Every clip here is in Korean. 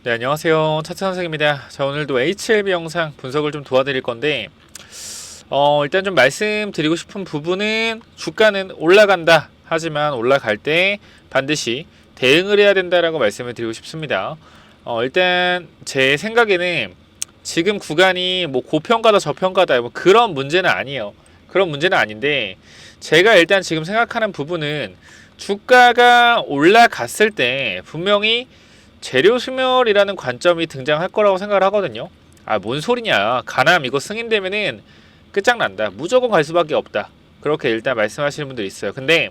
네, 안녕하세요. 차차 선생입니다. 자, 오늘도 HLB 영상 분석을 좀 도와드릴 건데, 일단 좀 말씀드리고 싶은 부분은 주가는 올라간다. 하지만 올라갈 때 반드시 대응을 해야 된다라고 말씀을 드리고 싶습니다. 일단 제 생각에는 지금 구간이 뭐 고평가다 저평가다 뭐 그런 문제는 아니에요. 그런 문제는 아닌데, 제가 일단 지금 생각하는 부분은 주가가 올라갔을 때 분명히 재료 소멸이라는 관점이 등장할 거라고 생각을 하거든요. 아, 뭔 소리냐. 가남 이거 승인되면은 끝장난다. 무조건 갈 수밖에 없다. 그렇게 일단 말씀하시는 분들이 있어요. 근데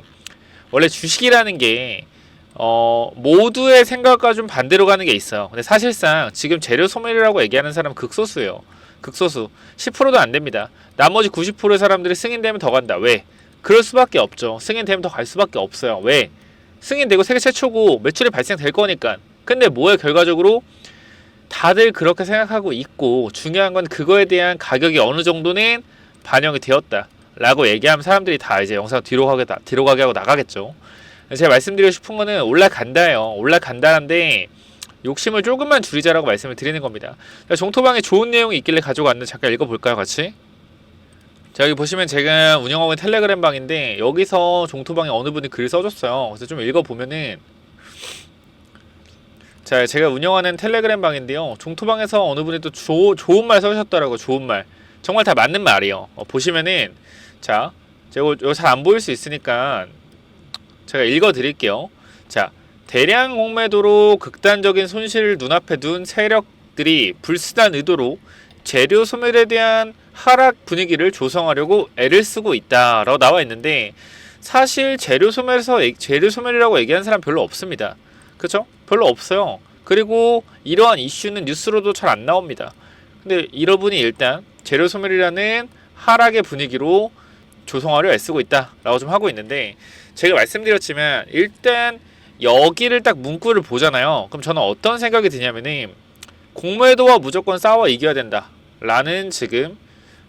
원래 주식이라는 게 모두의 생각과 좀 반대로 가는 게 있어요. 근데 사실상 지금 재료 소멸이라고 얘기하는 사람은 극소수예요. 극소수. 10%도 안 됩니다. 나머지 90%의 사람들이 승인되면 더 간다. 왜? 그럴 수밖에 없죠. 승인되면 더 갈 수밖에 없어요. 왜? 승인되고 세계 최초고 매출이 발생될 거니까. 근데 뭐에 결과적으로 다들 그렇게 생각하고 있고, 중요한 건 그거에 대한 가격이 어느 정도는 반영이 되었다 라고 얘기하면 사람들이 다 이제 영상 뒤로 가게 하고 나가겠죠. 제가 말씀드리고 싶은 거는 올라간다예요. 올라간다는데 욕심을 조금만 줄이자라고 말씀을 드리는 겁니다. 종토방에 좋은 내용이 있길래 가지고 왔는데 잠깐 읽어볼까요, 같이? 자, 여기 보시면 제가 운영하고 있는 텔레그램 방인데, 여기서 종토방에 어느 분이 글을 써줬어요. 그래서 좀 읽어보면은, 자, 제가 운영하는 텔레그램 방인데요, 종토방에서 어느 분이 또 좋은 말 써주셨더라고요. 좋은 말. 정말 다 맞는 말이에요. 보시면은, 자, 제가 이거 잘 안 보일 수 있으니까 제가 읽어드릴게요. 자, 대량 공매도로 극단적인 손실을 눈앞에 둔 세력들이 불순한 의도로 재료 소멸에 대한 하락 분위기를 조성하려고 애를 쓰고 있다라고 나와 있는데, 사실 재료 소멸이라고 얘기하는 사람 별로 없습니다. 그쵸? 별로 없어요. 그리고 이러한 이슈는 뉴스로도 잘 안 나옵니다. 근데 여러분이 일단 재료 소멸이라는 하락의 분위기로 조성하려 애쓰고 있다 라고 좀 하고 있는데, 제가 말씀드렸지만 일단 여기를 딱 문구를 보잖아요. 그럼 저는 어떤 생각이 드냐면은, 공매도와 무조건 싸워 이겨야 된다 라는 지금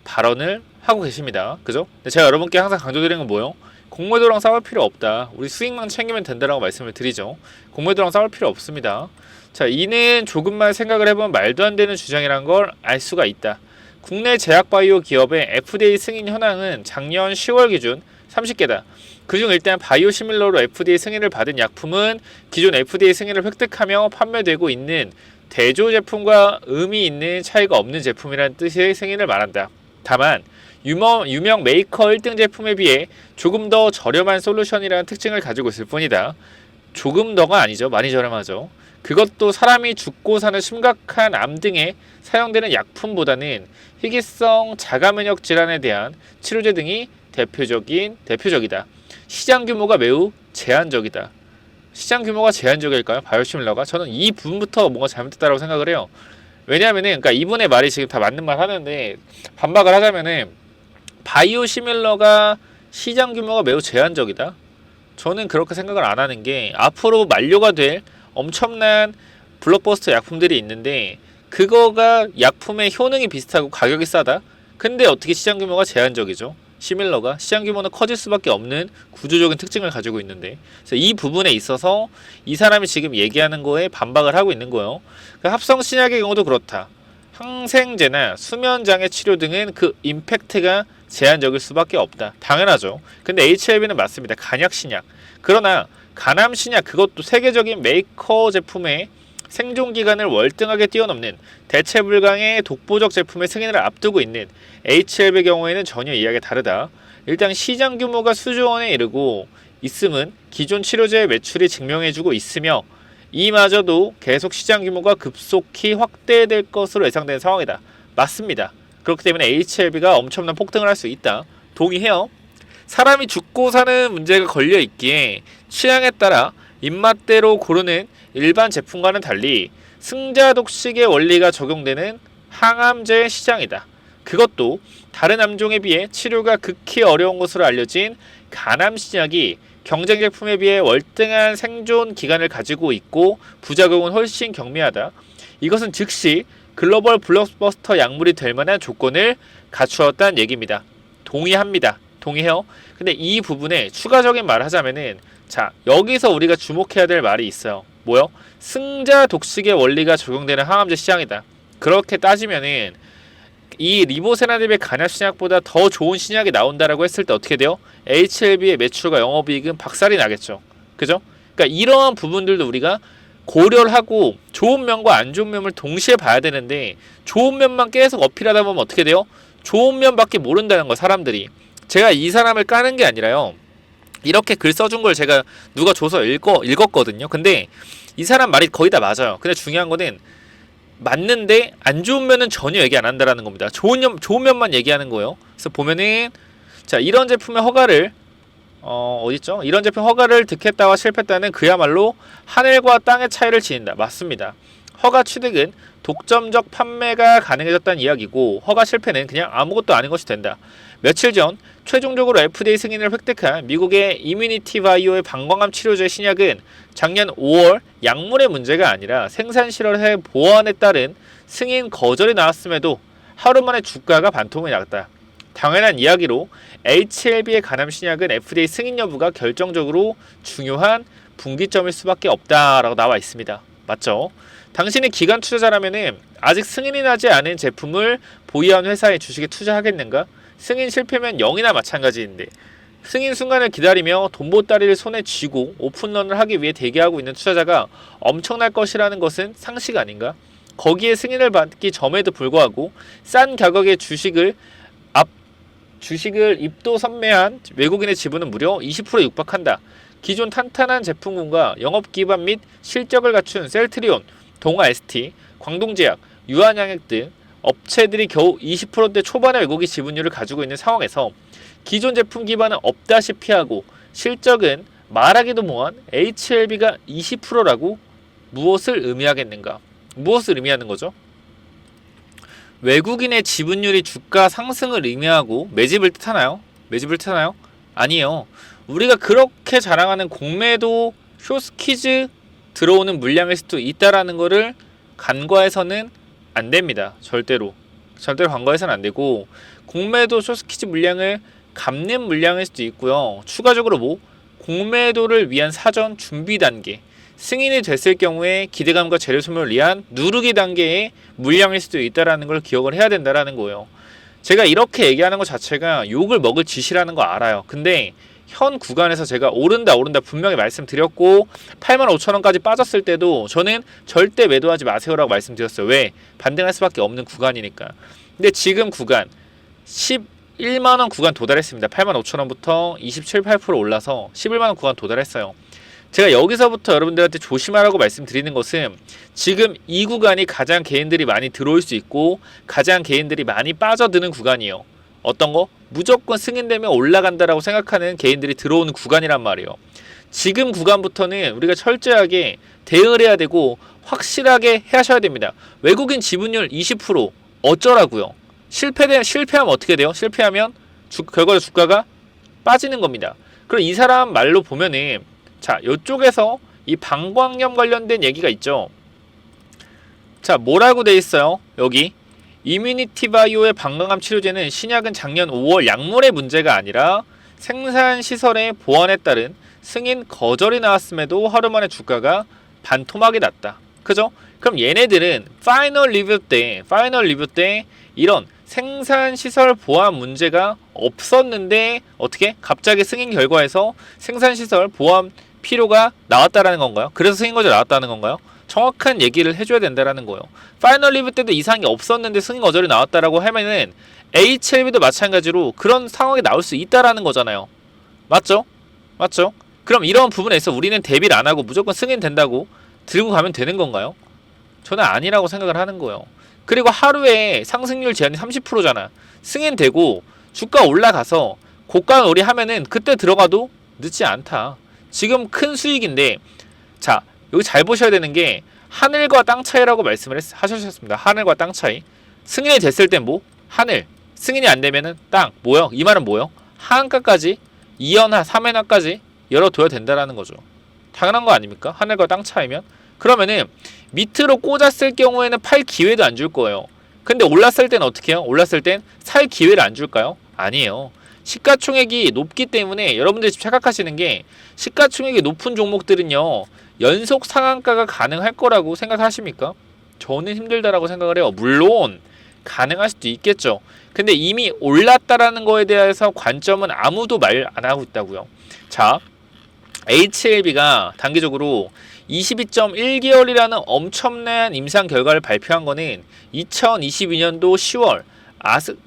발언을 하고 계십니다. 그죠? 근데 제가 여러분께 항상 강조드리는 건 뭐예요? 공매도랑 싸울 필요 없다. 우리 수익만 챙기면 된다라고 말씀을 드리죠. 공매도랑 싸울 필요 없습니다. 자, 이는 조금만 생각을 해보면 말도 안 되는 주장이란 걸 알 수가 있다. 국내 제약바이오 기업의 FDA 승인 현황은 작년 10월 기준 30개다. 그중 일단 바이오시밀러로 FDA 승인을 받은 약품은 기존 FDA 승인을 획득하며 판매되고 있는 대조 제품과 의미 있는 차이가 없는 제품이라는 뜻의 승인을 말한다. 다만 유명 메이커 1등 제품에 비해 조금 더 저렴한 솔루션이라는 특징을 가지고 있을 뿐이다. 조금 더가 아니죠. 많이 저렴하죠. 그것도 사람이 죽고 사는 심각한 암 등에 사용되는 약품보다는 희귀성 자가면역 질환에 대한 치료제 등이 대표적이다. 시장 규모가 매우 제한적이다. 시장 규모가 제한적일까요? 바이오시밀러가? 저는 이 부분부터 뭔가 잘못됐다고 생각을 해요. 왜냐하면은, 그러니까 이분의 말이 지금 다 맞는 말 하는데, 반박을 하자면은, 바이오시밀러가 시장 규모가 매우 제한적이다. 저는 그렇게 생각을 안 하는 게, 앞으로 만료가 될 엄청난 블록버스터 약품들이 있는데, 그거가 약품의 효능이 비슷하고 가격이 싸다? 근데 어떻게 시장 규모가 제한적이죠? 시밀러가 시장 규모는 커질 수밖에 없는 구조적인 특징을 가지고 있는데, 그래서 이 부분에 있어서 이 사람이 지금 얘기하는 거에 반박을 하고 있는 거예요. 그 합성 신약의 경우도 그렇다. 항생제나 수면장애 치료 등은 그 임팩트가 제한적일 수밖에 없다. 당연하죠. 근데 HLB는 맞습니다. 간약 신약. 그러나 간암 신약, 그것도 세계적인 메이커 제품의 생존기간을 월등하게 뛰어넘는 대체 불가의 독보적 제품의 승인을 앞두고 있는 HLB의 경우에는 전혀 이야기가 다르다. 일단 시장 규모가 수조 원에 이르고 있음은 기존 치료제의 매출이 증명해주고 있으며, 이마저도 계속 시장 규모가 급속히 확대될 것으로 예상되는 상황이다. 맞습니다. 그렇기 때문에 HLB가 엄청난 폭등을 할 수 있다. 동의해요. 사람이 죽고 사는 문제가 걸려 있기에 취향에 따라 입맛대로 고르는 일반 제품과는 달리 승자 독식의 원리가 적용되는 항암제 시장이다. 그것도 다른 암종에 비해 치료가 극히 어려운 것으로 알려진 간암 신약이 경쟁 제품에 비해 월등한 생존 기간을 가지고 있고 부작용은 훨씬 경미하다. 이것은 즉시 글로벌 블록버스터 약물이 될 만한 조건을 갖추었다는 얘기입니다. 동의합니다. 동의해요. 근데 이 부분에 추가적인 말을 하자면은, 자, 여기서 우리가 주목해야 될 말이 있어요. 뭐요? 승자 독식의 원리가 적용되는 항암제 시장이다. 그렇게 따지면은 이 리보세라닙의 간약 신약보다 더 좋은 신약이 나온다라고 했을 때 어떻게 돼요? HLB의 매출과 영업이익은 박살이 나겠죠. 그죠? 그러니까 이러한 부분들도 우리가 고려를 하고 좋은 면과 안 좋은 면을 동시에 봐야 되는데 좋은 면만 계속 어필하다 보면 어떻게 돼요? 좋은 면밖에 모른다는 거 사람들이. 제가 이 사람을 까는 게 아니라요. 이렇게 글 써준 걸 제가 누가 줘서 읽었거든요. 근데 이 사람 말이 거의 다 맞아요. 근데 중요한 거는 맞는데 안 좋은 면은 전혀 얘기 안 한다라는 겁니다. 좋은 면만 얘기하는 거예요. 그래서 보면은 자 이런 제품의 허가를 어딨죠? 이런 제품 허가를 득했다와 실패했다는 그야말로 하늘과 땅의 차이를 지닌다. 맞습니다. 허가 취득은 독점적 판매가 가능해졌다는 이야기고 허가 실패는 그냥 아무것도 아닌 것이 된다. 며칠 전 최종적으로 FDA 승인을 획득한 미국의 이뮤니티 바이오의 방광암 치료제 신약은 작년 5월 약물의 문제가 아니라 생산 실험의 보완에 따른 승인 거절이 나왔음에도 하루 만에 주가가 반토막이 났다. 당연한 이야기로 HLB의 간암 신약은 FDA 승인 여부가 결정적으로 중요한 분기점일 수밖에 없다라고 나와 있습니다. 맞죠? 당신이 기관 투자자라면은 아직 승인이 나지 않은 제품을 보유한 회사의 주식에 투자하겠는가? 승인 실패면 0이나 마찬가지인데 승인 순간을 기다리며 돈보따리를 손에 쥐고 오픈런을 하기 위해 대기하고 있는 투자자가 엄청날 것이라는 것은 상식 아닌가? 거기에 승인을 받기 전에도 불구하고 싼 가격의 주식을 입도 선매한 외국인의 지분은 무려 20%에 육박한다. 기존 탄탄한 제품군과 영업 기반 및 실적을 갖춘 셀트리온, 동아ST, 광동제약, 유한양액 등 업체들이 겨우 20%대 초반의 외국인 지분율을 가지고 있는 상황에서 기존 제품 기반은 없다시피 하고 실적은 말하기도 뭐한 HLB가 20%라고 무엇을 의미하겠는가? 무엇을 의미하는 거죠? 외국인의 지분율이 주가 상승을 의미하고 매집을 뜻하나요? 매집을 뜻하나요? 아니에요. 우리가 그렇게 자랑하는 공매도 쇼스키즈 들어오는 물량일 수도 있다라는 거를 간과해서는 안 됩니다. 절대로 간과해서는 안 되고 공매도 쇼스키즈 물량을 갚는 물량일 수도 있고요. 추가적으로 공매도를 위한 사전 준비 단계 승인이 됐을 경우에 기대감과 재료 소멸을 위한 누르기 단계의 물량일 수도 있다라는 걸 기억을 해야 된다라는 거예요. 제가 이렇게 얘기하는 것 자체가 욕을 먹을 짓이라는 거 알아요. 근데 현 구간에서 제가 오른다 분명히 말씀드렸고 85,000원까지 빠졌을 때도 저는 절대 매도하지 마세요라고 말씀드렸어요. 왜? 반등할 수밖에 없는 구간이니까. 근데 지금 구간 11만원 구간 도달했습니다. 85,000원부터 27, 8% 올라서 11만원 구간 도달했어요. 제가 여기서부터 여러분들한테 조심하라고 말씀드리는 것은 지금 이 구간이 가장 개인들이 많이 들어올 수 있고 가장 개인들이 많이 빠져드는 구간이에요. 어떤 거? 무조건 승인되면 올라간다라고 생각하는 개인들이 들어오는 구간이란 말이에요. 지금 구간부터는 우리가 철저하게 대응을 해야 되고 확실하게 하셔야 됩니다. 외국인 지분율 20% 어쩌라고요? 실패하면 어떻게 돼요? 실패하면 결과적으로 주가가 빠지는 겁니다. 그럼 이 사람 말로 보면은 자, 이쪽에서 이 방광염 관련된 얘기가 있죠. 자, 뭐라고 돼 있어요? 여기 이뮤니티 바이오의 방광암 치료제는 신약은 작년 5월 약물의 문제가 아니라 생산 시설의 보완에 따른 승인 거절이 나왔음에도 하루 만에 주가가 반토막이 났다. 그죠? 그럼 얘네들은 파이널 리뷰 때 이런 생산 시설 보완 문제가 없었는데 어떻게 갑자기 승인 결과에서 생산 시설 보완 필요가 나왔다라는 건가요? 그래서 승인 거절 나왔다는 건가요? 정확한 얘기를 해줘야 된다라는 거예요. 파이널 리뷰 때도 이상이 없었는데 승인 거절이 나왔다라고 하면은 HLB도 마찬가지로 그런 상황이 나올 수 있다라는 거잖아요. 맞죠? 그럼 이런 부분에서 우리는 대비를 안 하고 무조건 승인된다고 들고 가면 되는 건가요? 저는 아니라고 생각을 하는 거예요. 그리고 하루에 상승률 제한이 30%잖아. 승인되고 주가 올라가서 고가 놀이 하면은 그때 들어가도 늦지 않다. 지금 큰 수익인데 자 여기 잘 보셔야 되는 게 하늘과 땅 차이라고 말씀을 하셨습니다. 하늘과 땅 차이. 승인이 됐을 땐 하늘. 승인이 안 되면은 땅. 뭐요? 이 말은 뭐요? 하한가까지 2연하, 3연하까지 열어둬야 된다라는 거죠. 당연한 거 아닙니까? 하늘과 땅 차이면. 그러면은 밑으로 꽂았을 경우에는 팔 기회도 안 줄 거예요. 근데 올랐을 땐 어떻게 해요? 올랐을 땐 살 기회를 안 줄까요? 아니에요. 시가총액이 높기 때문에 여러분들이 지금 착각하시는 게 시가총액이 높은 종목들은요 연속 상한가가 가능할 거라고 생각하십니까? 저는 힘들다라고 생각을 해요. 물론 가능할 수도 있겠죠. 근데 이미 올랐다라는 거에 대해서 관점은 아무도 말 안 하고 있다고요. 자, HLB가 단기적으로 22.1개월이라는 엄청난 임상 결과를 발표한 거는 2022년도 10월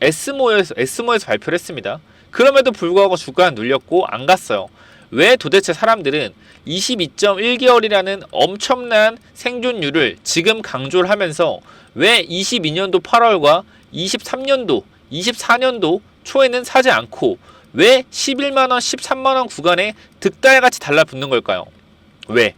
에스모에서 발표를 했습니다. 그럼에도 불구하고 주가가 눌렸고 안 갔어요. 왜 도대체 사람들은 22.1개월이라는 엄청난 생존율을 지금 강조를 하면서 왜 22년도 8월과 23년도, 24년도 초에는 사지 않고 왜 11만원, 13만원 구간에 득달같이 달라붙는 걸까요? 왜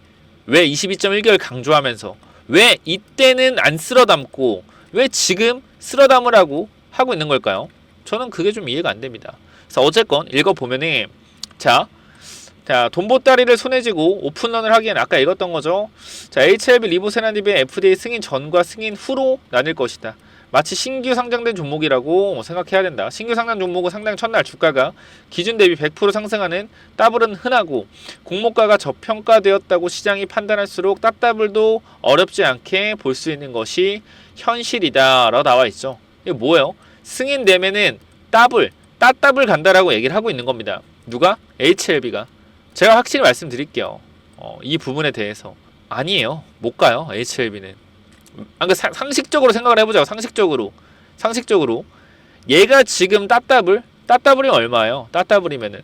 22.1개월 강조하면서 왜 이때는 안 쓸어담고 왜 지금 쓸어담으라고 하고 있는 걸까요? 저는 그게 좀 이해가 안 됩니다. 그래서 어쨌건 읽어보면은 자, 돈보따리를 손에 쥐고 오픈런을 하기엔 아까 읽었던 거죠. 자, HLB 리보세라닙의 FDA 승인 전과 승인 후로 나뉠 것이다. 마치 신규 상장된 종목이라고 생각해야 된다. 신규 상장 종목은 상장 첫날 주가가 기준 대비 100% 상승하는 따블은 흔하고 공모가가 저평가되었다고 시장이 판단할수록 따따블도 어렵지 않게 볼 수 있는 것이 현실이다 라고 나와 있죠. 이게 뭐예요? 승인되면은 따따블 간다라고 얘기를 하고 있는 겁니다. 누가? HLB가. 제가 확실히 말씀드릴게요. 이 부분에 대해서 아니에요. 못 가요. HLB는. 상식적으로 생각을 해보자고. 상식적으로 얘가 지금 따따블이 얼마예요? 따따블이면은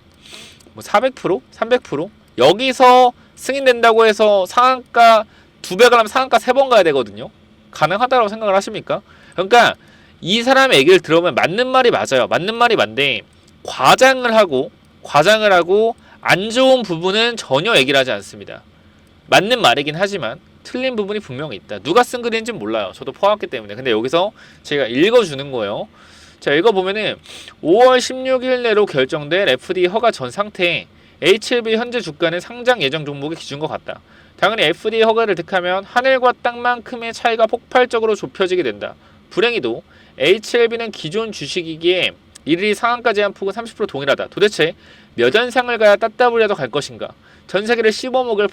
뭐 400%? 300%? 여기서 승인된다고 해서 상한가 2배 가려면 상한가 3번 가야 되거든요. 가능하다고 생각을 하십니까? 그러니까 이 사람의 얘기를 들어보면 맞는 말이 맞아요. 맞는 말이 맞는데 과장을 하고 안 좋은 부분은 전혀 얘기를 하지 않습니다. 맞는 말이긴 하지만 틀린 부분이 분명히 있다. 누가 쓴 글인지는 몰라요. 저도 포함했기 때문에. 근데 여기서 제가 읽어주는 거예요. 자, 읽어보면은 5월 16일 내로 결정될 FDA 허가 전 상태에 HLB 현재 주가는 상장 예정 종목의 기준과 같다. 당연히 FDA 허가를 득하면 하늘과 땅만큼의 차이가 폭발적으로 좁혀지게 된다. 불행히도 HLB는 기존 주식이기에 일일이 상한가 제한 폭은 30% 동일하다. 도대체 몇 연상을 가야 따따블이라도 갈 것인가? 전 세계를 씹어먹을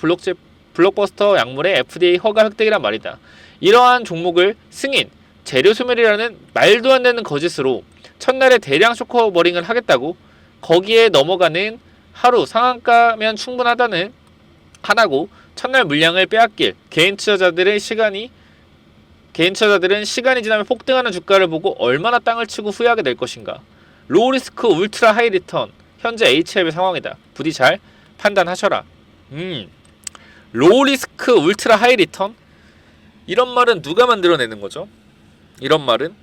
블록버스터 약물의 FDA 허가 획득이란 말이다. 이러한 종목을 승인, 재료 소멸이라는 말도 안 되는 거짓으로 첫날에 대량 쇼커버링을 하겠다고 거기에 넘어가는 하루 상한가면 충분하다는 하나고 첫날 물량을 빼앗길 개인 투자자들은 시간이 지나면 폭등하는 주가를 보고 얼마나 땅을 치고 후회하게 될 것인가. 로우 리스크 울트라 하이 리턴 현재 HLB 상황이다. 부디 잘 판단하셔라. 로우 리스크 울트라 하이 리턴? 이런 말은 누가 만들어내는 거죠? 이런 말은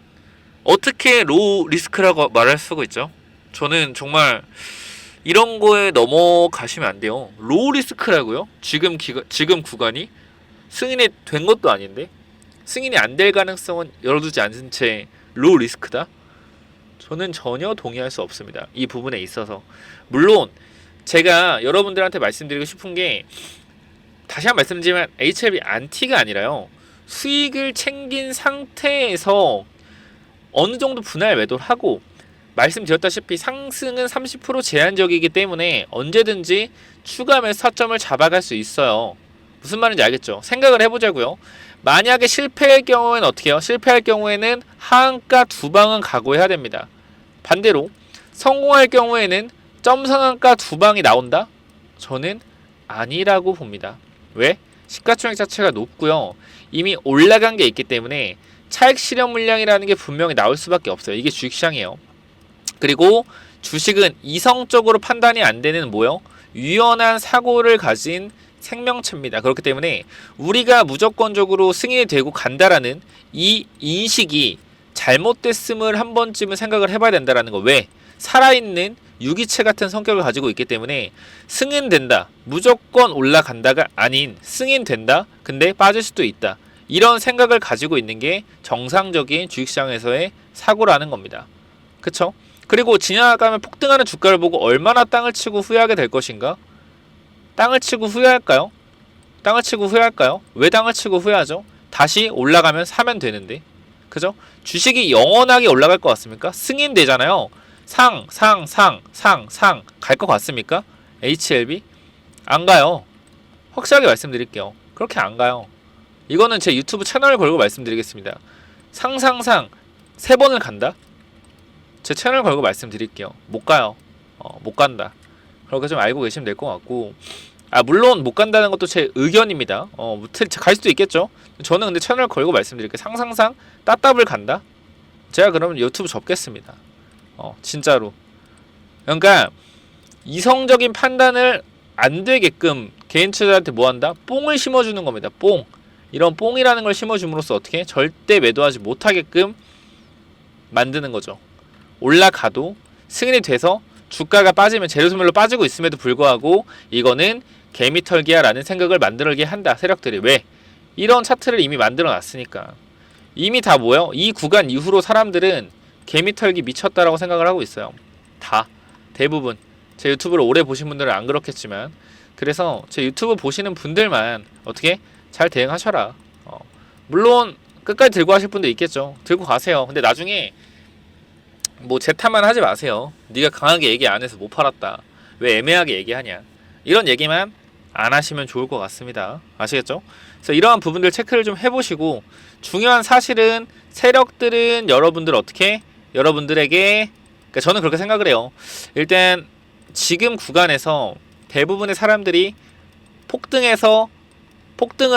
어떻게 로우 리스크라고 말할 수가 있죠? 저는 정말 이런 거에 넘어가시면 안 돼요. 로우 리스크라고요? 지금 구간이 승인이 된 것도 아닌데 승인이 안 될 가능성은 열어두지 않은 채 로우 리스크다? 저는 전혀 동의할 수 없습니다. 이 부분에 있어서. 물론 제가 여러분들한테 말씀드리고 싶은 게 다시 한번 말씀드리지만 HLB 안티가 아니라요. 수익을 챙긴 상태에서 어느 정도 분할 매도를 하고 말씀드렸다시피 상승은 30% 제한적이기 때문에 언제든지 추가 매수 타점을 잡아갈 수 있어요. 무슨 말인지 알겠죠? 생각을 해보자고요. 만약에 실패할 경우에는 어떻게 해요? 실패할 경우에는 하한가 2방은 각오해야 됩니다. 반대로 성공할 경우에는 점 상한가 2방이 나온다? 저는 아니라고 봅니다. 왜? 시가총액 자체가 높고요. 이미 올라간 게 있기 때문에 차익 실현 물량이라는 게 분명히 나올 수밖에 없어요. 이게 주식시장이에요. 그리고 주식은 이성적으로 판단이 안 되는 뭐요? 유연한 사고를 가진 생명체입니다. 그렇기 때문에 우리가 무조건적으로 승인이 되고 간다라는 이 인식이 잘못됐음을 한 번쯤은 생각을 해봐야 된다라는 거. 왜? 살아있는 유기체 같은 성격을 가지고 있기 때문에 승인된다, 무조건 올라간다가 아닌 승인된다, 근데 빠질 수도 있다. 이런 생각을 가지고 있는 게 정상적인 주식시장에서의 사고라는 겁니다. 그쵸? 그리고 지나가면 폭등하는 주가를 보고 얼마나 땅을 치고 후회하게 될 것인가? 땅을 치고 후회할까요? 왜 땅을 치고 후회하죠? 다시 올라가면 사면 되는데. 그죠? 주식이 영원하게 올라갈 것 같습니까? 승인되잖아요. 상 갈 것 같습니까? HLB? 안 가요. 확실하게 말씀드릴게요. 그렇게 안 가요. 이거는 제 유튜브 채널을 걸고 말씀드리겠습니다. 상상상 3번을 간다? 제 채널 걸고 말씀드릴게요. 못 가요. 못 간다. 그렇게 좀 알고 계시면 될 것 같고, 물론 못 간다는 것도 제 의견입니다. 갈 수도 있겠죠. 저는 근데 채널 걸고 말씀드릴게요. 상상상 따따블 간다? 제가 그러면 유튜브 접겠습니다. 진짜로. 그러니까 이성적인 판단을 안 되게끔 개인 투자자한테 뭐 한다? 뽕을 심어주는 겁니다. 뽕. 이런 뽕이라는 걸 심어줌으로써 어떻게? 절대 매도하지 못하게끔 만드는 거죠. 올라가도 승인이 돼서 주가가 빠지면 재료소멸로 빠지고 있음에도 불구하고 이거는 개미털기야 라는 생각을 만들게 한다. 세력들이. 왜? 이런 차트를 이미 만들어 놨으니까. 이미 다 뭐예요? 이 구간 이후로 사람들은 개미털기 미쳤다라고 생각을 하고 있어요. 다. 대부분. 제 유튜브를 오래 보신 분들은 안 그렇겠지만, 그래서 제 유튜브 보시는 분들만 어떻게? 잘 대응하셔라. 물론 끝까지 들고 하실 분도 있겠죠. 들고 가세요. 근데 나중에 뭐 재타만 하지 마세요. 네가 강하게 얘기 안 해서 못 팔았다. 왜 애매하게 얘기하냐. 이런 얘기만 안 하시면 좋을 것 같습니다. 아시겠죠? 그래서 이러한 부분들 체크를 좀 해보시고, 중요한 사실은 세력들은 여러분들 어떻게? 여러분들에게, 그러니까 저는 그렇게 생각을 해요. 일단 지금 구간에서 대부분의 사람들이 폭등을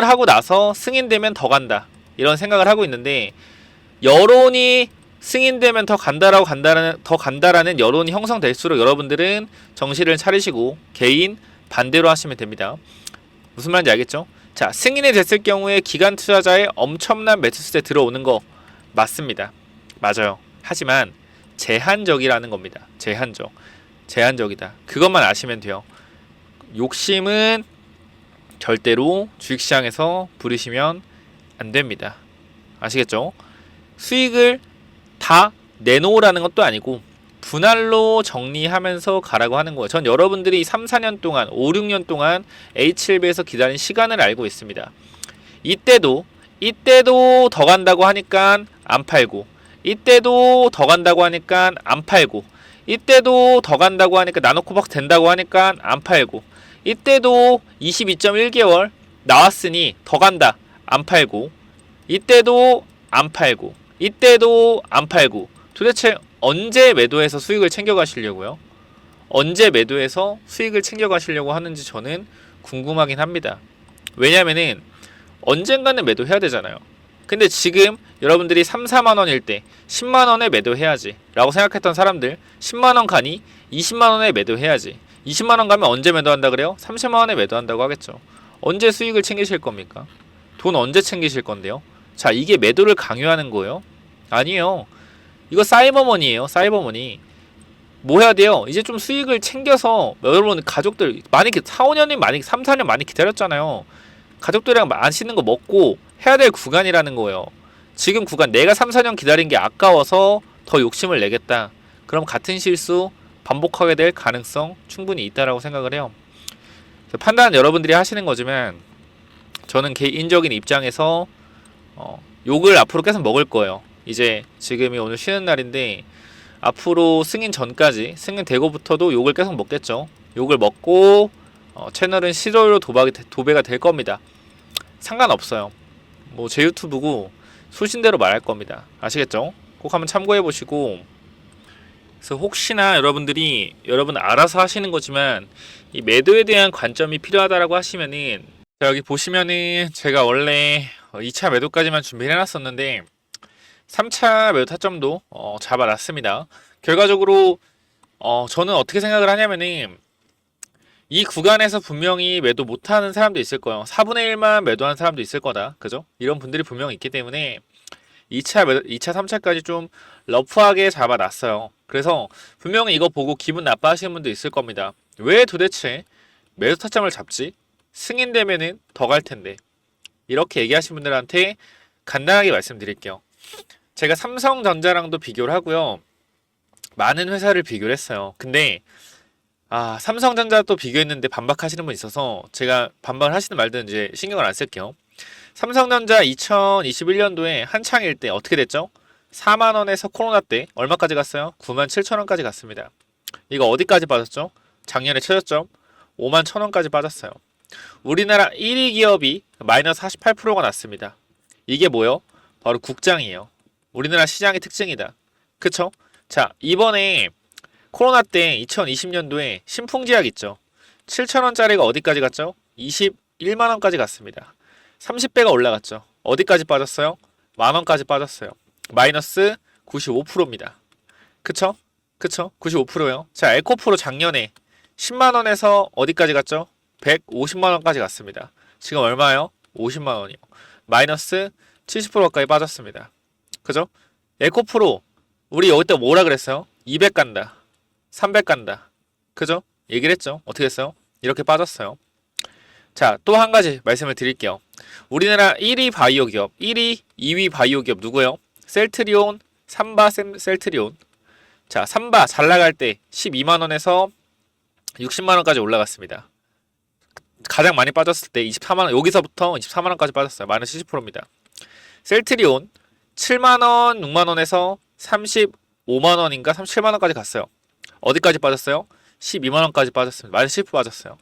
하고 나서 승인되면 더 간다. 이런 생각을 하고 있는데, 여론이 승인되면 더 간다라는 여론이 형성될수록 여러분들은 정신을 차리시고 개인 반대로 하시면 됩니다. 무슨 말인지 알겠죠? 자, 승인이 됐을 경우에 기관 투자자의 엄청난 매수세 들어오는 거 맞습니다. 맞아요. 하지만 제한적이라는 겁니다. 제한적이다. 그것만 아시면 돼요. 욕심은 절대로 주식시장에서 부리시면 안 됩니다. 아시겠죠? 수익을 다 내놓으라는 것도 아니고 분할로 정리하면서 가라고 하는 거예요. 전 여러분들이 3, 4년 동안, 5, 6년 동안 H7B에서 기다린 시간을 알고 있습니다. 이때도 더 간다고 하니까 안 팔고, 이때도 더 간다고 하니까 안 팔고, 이때도 더 간다고 하니까 나노코박스 된다고 하니까 안 팔고, 이때도 22.1개월 나왔으니 더 간다 안 팔고, 이때도 안 팔고, 이때도 안 팔고. 도대체 언제 매도해서 수익을 챙겨가시려고요? 언제 매도해서 수익을 챙겨가시려고 하는지 저는 궁금하긴 합니다. 왜냐면은 언젠가는 매도해야 되잖아요. 근데 지금 여러분들이 3, 4만원일 때 10만원에 매도해야지 라고 생각했던 사람들, 10만원 가니 20만원에 매도해야지. 20만원 가면 언제 매도한다 그래요? 30만원에 매도한다고 하겠죠. 언제 수익을 챙기실 겁니까? 돈 언제 챙기실 건데요? 자, 이게 매도를 강요하는 거예요? 아니에요. 이거 사이버머니예요. 사이버머니. 뭐 해야 돼요? 이제 좀 수익을 챙겨서, 여러분 가족들 많이 4, 5년이 많이 3, 4년 많이 기다렸잖아요. 가족들이랑 맛있는 거 먹고 해야 될 구간이라는 거예요. 지금 구간 내가 3, 4년 기다린 게 아까워서 더 욕심을 내겠다. 그럼 같은 실수 반복하게 될 가능성 충분히 있다라고 생각을 해요. 판단은 여러분들이 하시는 거지만 저는 개인적인 입장에서 욕을 앞으로 계속 먹을 거예요. 이제 지금이 오늘 쉬는 날인데 앞으로 승인 전까지, 승인 되고부터도 욕을 계속 먹겠죠. 욕을 먹고 채널은 시도로 도배가 될 겁니다. 상관없어요. 뭐 제 유튜브고 소신대로 말할 겁니다. 아시겠죠? 꼭 한번 참고해 보시고, 그래서 혹시나 여러분 알아서 하시는 거지만 이 매도에 대한 관점이 필요하다라고 하시면은, 자, 여기 보시면은 제가 원래 2차 매도까지만 준비를 해놨었는데 3차 매도 타점도 잡아놨습니다. 결과적으로 저는 어떻게 생각을 하냐면은, 이 구간에서 분명히 매도 못하는 사람도 있을 거예요. 4분의 1만 매도한 사람도 있을 거다. 그죠? 이런 분들이 분명히 있기 때문에 2차, 3차까지 좀 러프하게 잡아놨어요. 그래서 분명히 이거 보고 기분 나빠하시는 분도 있을 겁니다. 왜 도대체 매도 타점을 잡지? 승인되면은 더 갈 텐데. 이렇게 얘기하시는 분들한테 간단하게 말씀드릴게요. 제가 삼성전자랑도 비교를 하고요. 많은 회사를 비교를 했어요. 근데 삼성전자 또 비교했는데 반박하시는 분 있어서 제가 반박을 하시는 말든 이제 신경을 안 쓸게요. 삼성전자 2021년도에 한창일 때 어떻게 됐죠? 4만원에서 코로나 때 얼마까지 갔어요? 97,000원까지 갔습니다. 이거 어디까지 빠졌죠? 작년에 최저점 51,000원까지 빠졌어요. 우리나라 1위 기업이 마이너스 48%가 났습니다. 이게 뭐요? 바로 국장이에요. 우리나라 시장의 특징이다. 그쵸? 자, 이번에 코로나 때 2020년도에 신풍제약 있죠. 7,000원짜리가 어디까지 갔죠? 21만원까지 갔습니다. 30배가 올라갔죠. 어디까지 빠졌어요? 만원까지 빠졌어요. 마이너스 95%입니다. 그쵸? 그쵸? 95%요. 자, 에코프로 작년에 10만원에서 어디까지 갔죠? 150만원까지 갔습니다. 지금 얼마요? 50만원이요. 마이너스 70% 가까이 빠졌습니다. 그죠? 에코프로 우리 여기 때 뭐라 그랬어요? 200 간다. 300 간다. 그죠? 얘기를 했죠. 어떻게 했어요? 이렇게 빠졌어요. 자, 또 한 가지 말씀을 드릴게요. 우리나라 1위 바이오 기업, 1위, 2위 바이오 기업 누구예요? 셀트리온, 삼바 셀트리온. 자, 삼바 잘 나갈 때 12만원에서 60만원까지 올라갔습니다. 가장 많이 빠졌을 때 24만원, 여기서부터 24만원까지 빠졌어요. 마이너스 70%입니다. 셀트리온 7만원, 6만원에서 35만원인가 37만원까지 갔어요. 어디까지 빠졌어요? 12만원까지 빠졌습니다. 마이너스 10% 빠졌어요.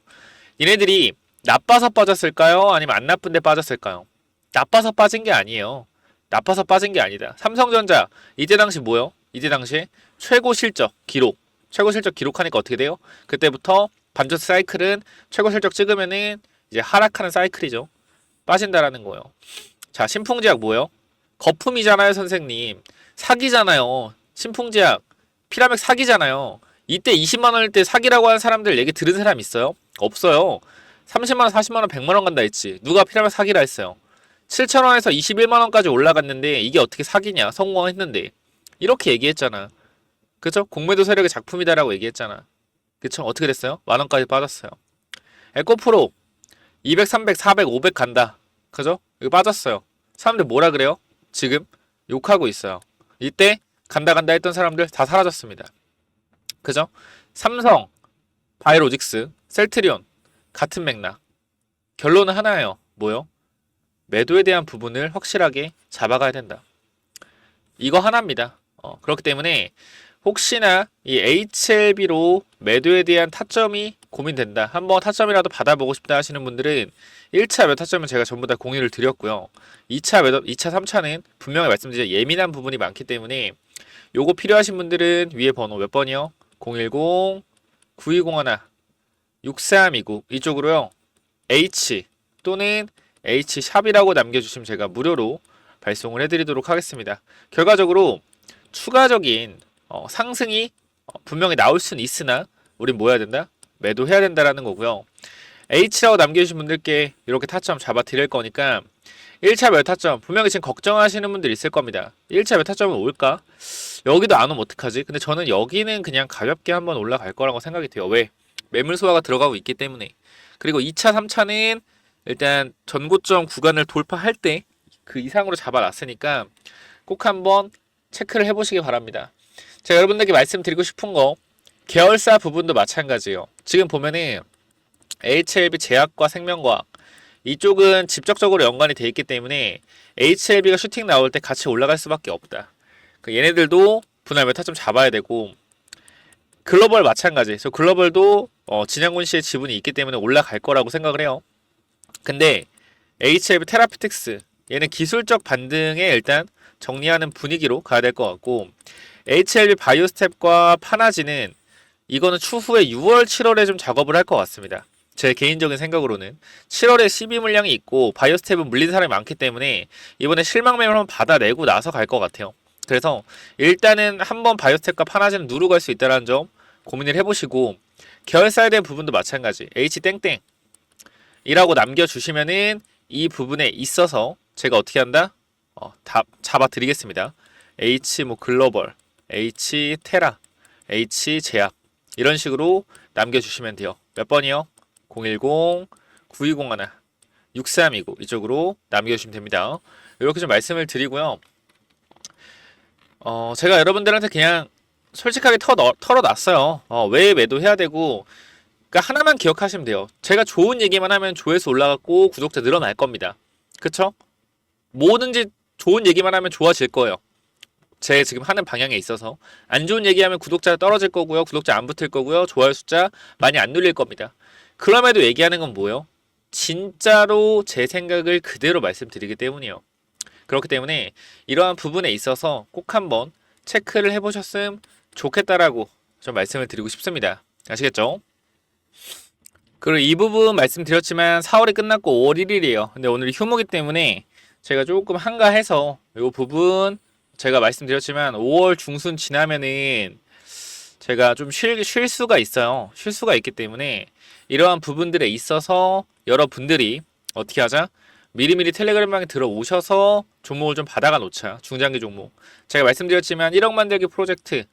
얘네들이 나빠서 빠졌을까요? 아니면 안 나쁜데 빠졌을까요? 나빠서 빠진 게 아니에요. 나빠서 빠진 게 아니다. 삼성전자 이때 당시 뭐요? 이때 당시에 최고 실적 기록. 최고 실적 기록하니까 어떻게 돼요? 그때부터 반도체 사이클은 최고 실적 찍으면은 이제 하락하는 사이클이죠. 빠진다라는 거예요. 자, 신풍제약 뭐예요? 거품이잖아요, 선생님. 사기잖아요. 신풍제약 피라맥 사기잖아요. 이때 20만원일 때 사기라고 하는 사람들 얘기 들은 사람 있어요? 없어요. 30만원, 40만원, 100만원 간다 했지. 누가 피라맥 사기라 했어요? 7,000원에서 21만원까지 올라갔는데 이게 어떻게 사기냐? 성공했는데. 이렇게 얘기했잖아. 그쵸? 공매도 세력의 작품이다라고 얘기했잖아. 그쵸? 어떻게 됐어요? 만원까지 빠졌어요. 에코프로 200, 300, 400, 500 간다. 그죠? 이거 빠졌어요. 사람들 뭐라 그래요? 지금 욕하고 있어요. 이때 간다 간다 했던 사람들 다 사라졌습니다. 그죠? 삼성, 바이오로직스, 셀트리온 같은 맥락. 결론은 하나예요. 뭐요? 매도에 대한 부분을 확실하게 잡아가야 된다. 이거 하나입니다. 그렇기 때문에 혹시나 이 HLB로 매도에 대한 타점이 고민된다. 한번 타점이라도 받아보고 싶다 하시는 분들은 1차 매도 타점은 제가 전부 다 공유를 드렸고요. 2차 매도, 2차, 3차는 분명히 말씀드린 예민한 부분이 많기 때문에 요거 필요하신 분들은 위에 번호 몇 번이요? 010-9201-6329 이쪽으로요. H 또는 H샵이라고 남겨주시면 제가 무료로 발송을 해드리도록 하겠습니다. 결과적으로 추가적인 상승이 분명히 나올 수는 있으나 우린 뭐 해야 된다? 매도해야 된다라는 거고요. H라고 남겨주신 분들께 이렇게 타점 잡아 드릴 거니까 1차 매도 타점 분명히 지금 걱정하시는 분들 있을 겁니다. 1차 매도 타점은 올까? 여기도 안 오면 어떡하지? 근데 저는 여기는 그냥 가볍게 한번 올라갈 거라고 생각이 돼요. 왜? 매물 소화가 들어가고 있기 때문에. 그리고 2차, 3차는 일단 전고점 구간을 돌파할 때 그 이상으로 잡아놨으니까 꼭 한번 체크를 해보시기 바랍니다. 제가 여러분들께 말씀드리고 싶은 거 계열사 부분도 마찬가지예요. 지금 보면은 HLB 제약과 생명과학 이쪽은 직접적으로 연관이 돼 있기 때문에 HLB가 슈팅 나올 때 같이 올라갈 수밖에 없다. 얘네들도 분할 메타 좀 잡아야 되고 글로벌 마찬가지. 저 글로벌도 진양군 씨의 지분이 있기 때문에 올라갈 거라고 생각을 해요. 근데 HLB 테라피틱스 얘는 기술적 반등에 일단 정리하는 분위기로 가야 될 것 같고 HLB 바이오스텝과 파나지는 이거는 추후에 6월, 7월에 좀 작업을 할 것 같습니다. 제 개인적인 생각으로는 7월에 12 물량이 있고 바이오스텝은 물린 사람이 많기 때문에 이번에 실망 매물 한번 받아내고 나서 갈 것 같아요. 그래서 일단은 한번 바이오스텝과 파나지는 누르고 갈 수 있다는 점 고민을 해보시고 계열사에 대한 부분도 마찬가지 H땡땡 이라고 남겨주시면은 이 부분에 있어서 제가 어떻게 한다? 다 잡아드리겠습니다. H 뭐 글로벌, H 테라, H 제약 이런 식으로 남겨주시면 돼요. 몇 번이요? 010-9201-6329 이쪽으로 남겨주시면 됩니다. 이렇게 좀 말씀을 드리고요. 제가 여러분들한테 그냥 솔직하게 털어놨어요. 왜 매도해야 되고 그러니까 하나만 기억하시면 돼요. 제가 좋은 얘기만 하면 조회수 올라갔고 구독자 늘어날 겁니다. 그쵸? 뭐든지 좋은 얘기만 하면 좋아질 거예요. 제 지금 하는 방향에 있어서 안 좋은 얘기하면 구독자 떨어질 거고요. 구독자 안 붙을 거고요. 좋아요 숫자 많이 안 눌릴 겁니다. 그럼에도 얘기하는 건 뭐예요? 진짜로 제 생각을 그대로 말씀드리기 때문이요. 그렇기 때문에 이러한 부분에 있어서 꼭 한번 체크를 해보셨으면 좋겠다라고 좀 말씀을 드리고 싶습니다. 아시겠죠? 그리고 이 부분 말씀드렸지만 4월이 끝났고 5월 1일이에요. 근데 오늘 휴무기 때문에 제가 조금 한가해서 이 부분 제가 말씀드렸지만 5월 중순 지나면은 제가 좀 쉴 수가 있어요. 쉴 수가 있기 때문에 이러한 부분들에 있어서 여러분들이 어떻게 하자? 미리미리 텔레그램방에 들어오셔서 종목을 좀 받아가 놓자. 중장기 종목. 제가 말씀드렸지만 1억 만들기 프로젝트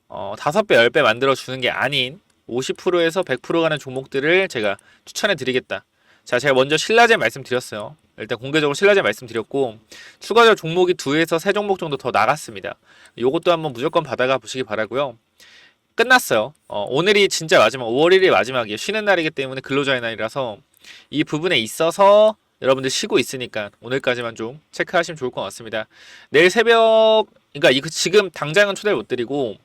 5배, 10배 만들어 주는 게 아닌 50%에서 100% 가는 종목들을 제가 추천해 드리겠다. 자, 제가 먼저 신라제 말씀드렸어요. 일단 공개적으로 신라제 말씀드렸고 추가적으로 종목이 2에서 3종목 정도 더 나갔습니다. 요것도 한번 무조건 받아가 보시기 바라고요. 끝났어요. 오늘이 진짜 마지막 5월 1일 마지막이에요. 쉬는 날이기 때문에 근로자의 날이라서 이 부분에 있어서 여러분들 쉬고 있으니까 오늘까지만 좀 체크하시면 좋을 것 같습니다. 내일 새벽 그러니까 이거 지금 당장은 초대를 못 드리고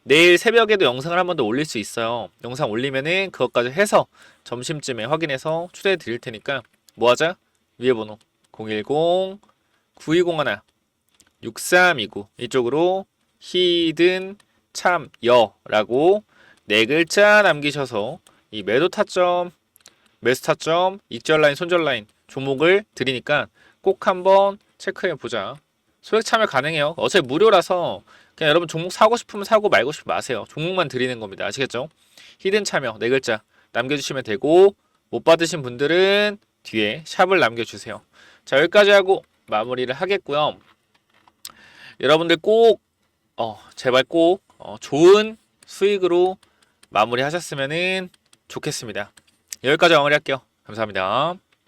내일 새벽에도 영상을 한 번 더 올릴 수 있어요. 영상 올리면은 그것까지 해서 점심쯤에 확인해서 초대해 드릴 테니까 뭐 하자? 위에 번호 010-9201 6329 이쪽으로 히든 참여라고 네 글자 남기셔서 이 매도 타점, 매수 타점, 익절 라인, 손절 라인 종목을 드리니까 꼭 한번 체크해 보자. 소액 참여 가능해요. 어차피 무료라서 그냥 여러분 종목 사고 싶으면 사고 말고 싶으면 마세요. 종목만 드리는 겁니다. 아시겠죠? 히든 참여 네 글자 남겨주시면 되고 못 받으신 분들은 뒤에 샵을 남겨주세요. 자, 여기까지 하고 마무리를 하겠고요. 여러분들 꼭 제발 꼭 좋은 수익으로 마무리 하셨으면 좋겠습니다. 여기까지 마무리할게요. 감사합니다.